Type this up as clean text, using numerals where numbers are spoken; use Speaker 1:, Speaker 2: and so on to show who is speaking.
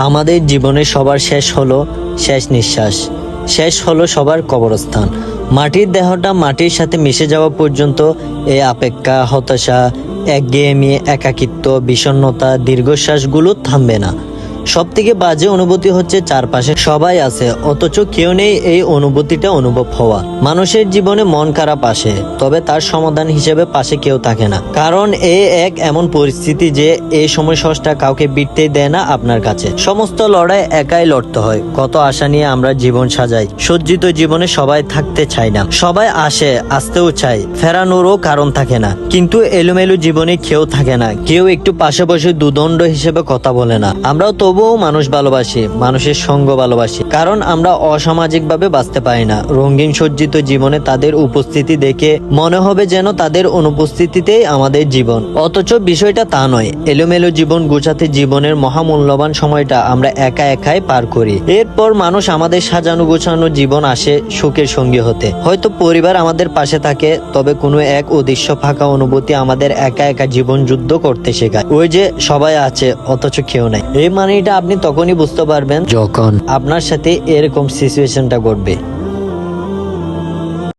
Speaker 1: আমাদের জীবনে সবার শেষ হলো শেষ নিঃশ্বাস, শেষ হলো সবার কবরস্থান। মাটির দেহটা মাটির সাথে মিশে যাওয়া পর্যন্ত এই অপেক্ষা, হতাশা, একঘেয়েমি, একাকিত্ব, বিষণ্ণতা, দীর্ঘশ্বাসগুলো থামবে না। সব থেকে বাজে অনুভূতি হচ্ছে চারপাশে সবাই আছে অথচ কেউ নেই এই অনুভূতিটা অনুভব হওয়া। মানুষের জীবনে মন খারাপ আসে, তবে তার সমাধান হিসেবে পাশে কেউ থাকে না। কারণ এক এমন পরিস্থিতি যে এই সময় ষষ্ঠটা কাউকে বিটতেই দেয় না আপনার কাছে। সমস্ত লড়াই একাই লড়তে হয়। কত আশা নিয়ে আমরা জীবন সাজাই, সজ্জিত জীবনে সবাই থাকতে চায় না। সবাই আসে, আসতেও চায়, ফেরানোরও কারণ থাকে না। কিন্তু এলোমেলো জীবনে কেউ থাকে না, কেউ একটু পাশে বসে দুদণ্ড হিসেবে কথা বলে না। আমরাও তবুও মানুষ ভালোবাসি, মানুষের সঙ্গ ভালোবাসি, কারণ আমরা অসামাজিক ভাবে বাঁচতে পারি না। রঙিন সজ্জিত জীবনে তাদের উপস্থিতি দেখে মনে হবে যেন তাদের অনুপস্থিতিতেই আমাদের জীবন, অথচ বিষয়টা তা নয়। এলোমেলো জীবন গুছাতে জীবনের মহামূল্যবান সময়টা আমরা একা একাই পার করি। এরপর মানুষ আমাদের সাজানো গোছানো জীবন আসে সুখের সঙ্গী হতে। হয়তো পরিবার আমাদের পাশে থাকে, তবে কোনো এক অদৃশ্য ফাঁকা অনুভূতি আমাদের একা একা জীবন যুদ্ধ করতে শেখায়। ওই যে সবাই আছে অথচ কেউ নাই। এই মানেটা আপনি তখনই বুঝতে পারবেন যখন আপনার সাথে এরকম সিচুয়েশনটা ঘটবে।